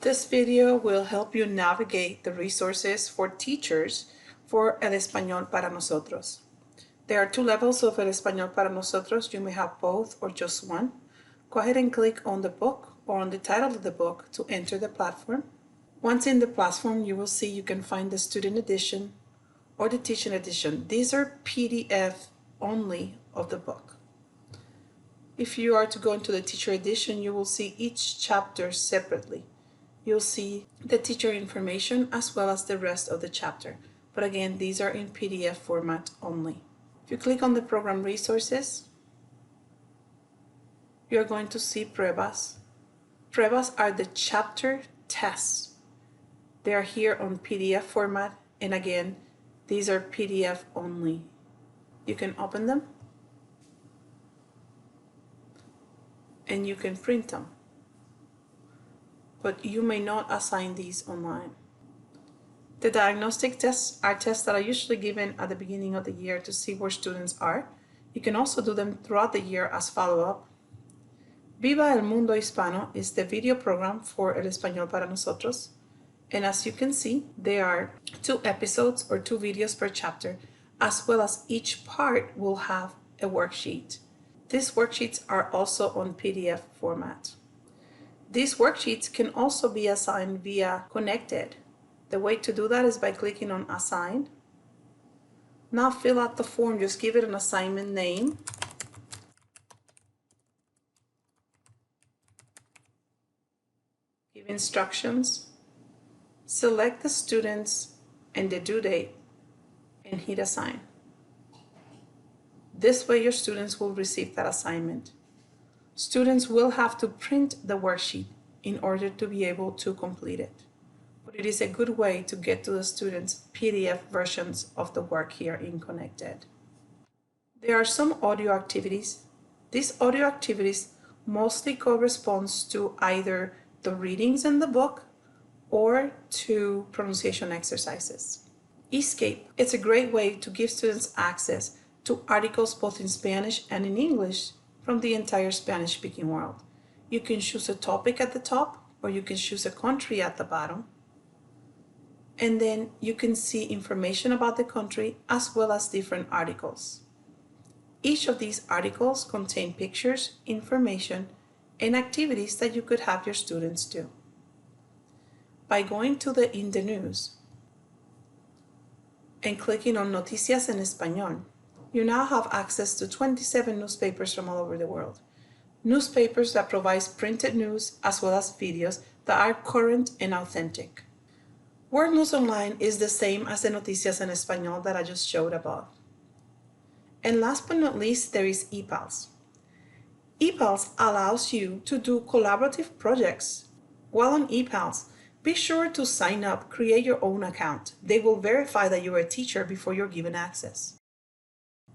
This video will help you navigate the resources for teachers for El Español para Nosotros. There are two levels of El Español para Nosotros. You may have both or just one. Go ahead and click on the book or on the title of the book to enter the platform. Once in the platform, you will see you can find the student edition or the teaching edition. These are PDF only of the book. If you are to go into the teacher edition, you will see each chapter separately. You'll see the teacher information as well as the rest of the chapter. But again, these are in PDF format only. If you click on the program resources, you're going to see pruebas. Pruebas are the chapter tests. They are here on PDF format, and again, these are PDF only. You can open them and you can print them, but you may not assign these online. The diagnostic tests are tests that are usually given at the beginning of the year to see where students are. You can also do them throughout the year as follow-up. Viva el Mundo Hispano is the video program for El Español para Nosotros. And as you can see, there are 2 episodes or 2 videos per chapter, as well as each part will have a worksheet. These worksheets are also on PDF format. These worksheets can also be assigned via Connected. The way to do that is by clicking on Assign. Now fill out the form, just give it an assignment name. Give instructions. Select the students and the due date and hit Assign. This way your students will receive that assignment. Students will have to print the worksheet in order to be able to complete it. But it is a good way to get to the students' PDF versions of the work here in Connected. There are some audio activities. These audio activities mostly corresponds to either the readings in the book or to pronunciation exercises. Escape, it's a great way to give students access to articles both in Spanish and in English from the entire Spanish-speaking world. You can choose a topic at the top, or you can choose a country at the bottom. And then you can see information about the country as well as different articles. Each of these articles contain pictures, information, and activities that you could have your students do. By going to the In the News and clicking on Noticias en Español, you now have access to 27 newspapers from all over the world. Newspapers that provide printed news as well as videos that are current and authentic. World News Online is the same as the Noticias en Español that I just showed above. And last but not least, there is ePals. ePals allows you to do collaborative projects. While on ePals, be sure to sign up, create your own account. They will verify that you're a teacher before you're given access.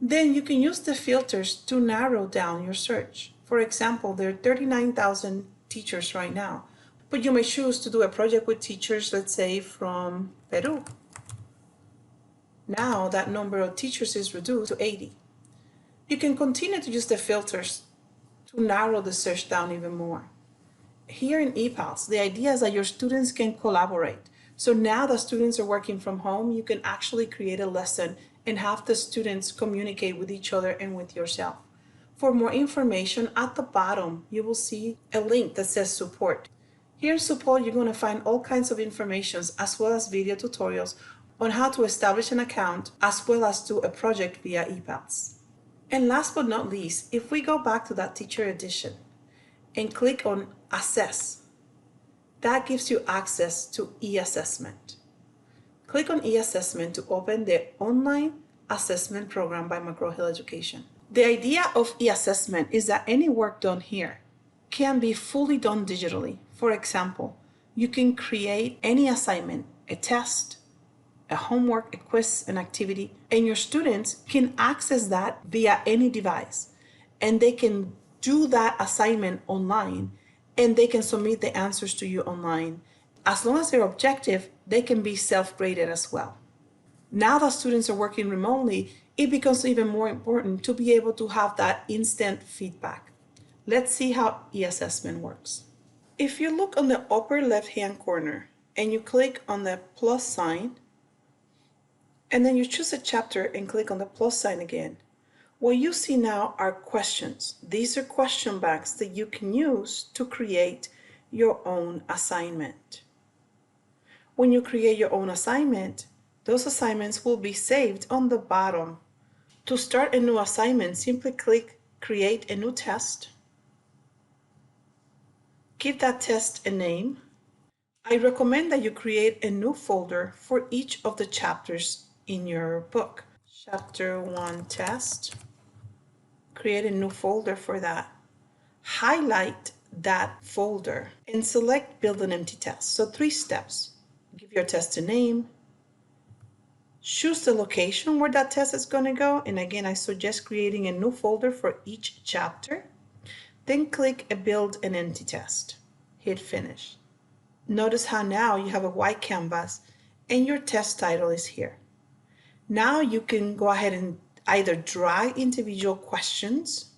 Then you can use the filters to narrow down your search. For example, there are 39,000 teachers right now, but you may choose to do a project with teachers, let's say, from Peru. Now that number of teachers is reduced to 80. You can continue to use the filters to narrow the search down even more. Here in ePals, the idea is that your students can collaborate. So now that students are working from home, you can actually create a lesson and have the students communicate with each other and with yourself. For more information, at the bottom, you will see a link that says Support. Here in Support, you're going to find all kinds of information as well as video tutorials on how to establish an account as well as do a project via ePals. And last but not least, if we go back to that teacher edition and click on Assess, that gives you access to e-assessment. Click on e-assessment to open the online assessment program by McGraw-Hill Education. The idea of e-assessment is that any work done here can be fully done digitally. For example, you can create any assignment, a test, a homework, a quiz, an activity, and your students can access that via any device. And they can do that assignment online, and they can submit the answers to you online. As long as they're objective, they can be self-graded as well. Now that students are working remotely, it becomes even more important to be able to have that instant feedback. Let's see how e-assessment works. If you look on the upper left-hand corner and you click on the plus sign, and then you choose a chapter and click on the plus sign again, what you see now are questions. These are question banks that you can use to create your own assignment. When you create your own assignment, those assignments will be saved on the bottom. To start a new assignment, simply click Create a New Test. Give that test a name. I recommend that you create a new folder for each of the chapters in your book. Chapter 1 Test. Create a new folder for that. Highlight that folder and select Build an Empty Test. So 3 steps. Give your test a name. Choose the location where that test is going to go. And again, I suggest creating a new folder for each chapter. Then click Build an Empty Test. Hit Finish. Notice how now you have a white canvas and your test title is here. Now you can go ahead and either drag individual questions.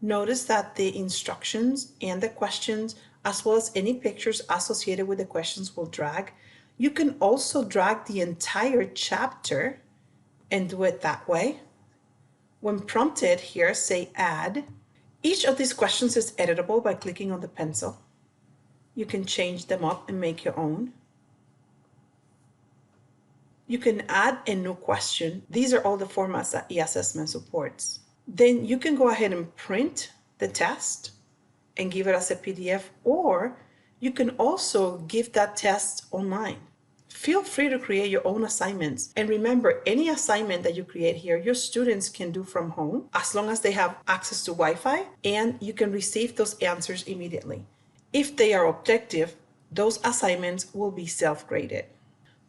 Notice that the instructions and the questions, as well as any pictures associated with the questions, will drag. You can also drag the entire chapter and do it that way. When prompted here, say Add. Each of these questions is editable by clicking on the pencil. You can change them up and make your own. You can add a new question. These are all the formats that eAssessment supports. Then you can go ahead and print the test and give it as a PDF, or you can also give that test online. Feel free to create your own assignments. And remember, any assignment that you create here, your students can do from home as long as they have access to Wi-Fi, and you can receive those answers immediately. If they are objective, those assignments will be self-graded.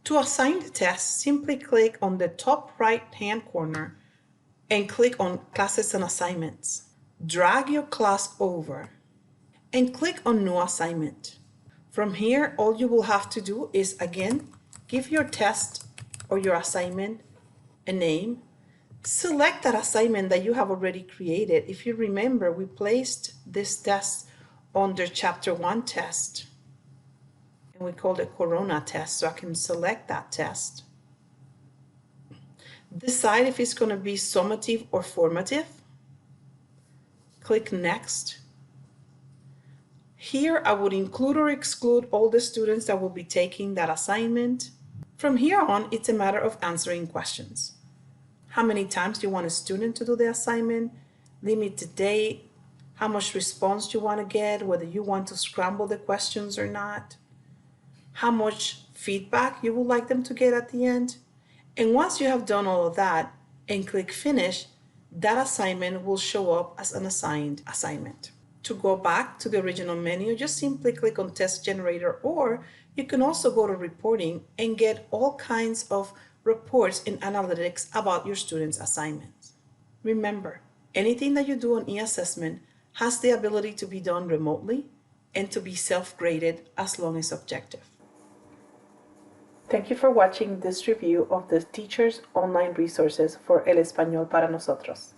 To assign the test, simply click on the top right-hand corner and click on Classes and Assignments. Drag your class over and click on New Assignment. From here, all you will have to do is, again, give your test or your assignment a name. Select that assignment that you have already created. If you remember, we placed this test under Chapter 1 Test, and we called it Corona Test, so I can select that test. Decide if it's going to be summative or formative. Click Next. Here, I would include or exclude all the students that will be taking that assignment. From here on, it's a matter of answering questions. How many times do you want a student to do the assignment? Limit the date. How much response you want to get, whether you want to scramble the questions or not. How much feedback you would like them to get at the end. And once you have done all of that and click Finish, that assignment will show up as an assigned assignment. To go back to the original menu, just simply click on Test Generator, or you can also go to Reporting and get all kinds of reports and analytics about your students' assignments. Remember, anything that you do on eAssessment has the ability to be done remotely and to be self-graded as long as objective. Thank you for watching this review of the Teachers Online Resources for El Español para Nosotros.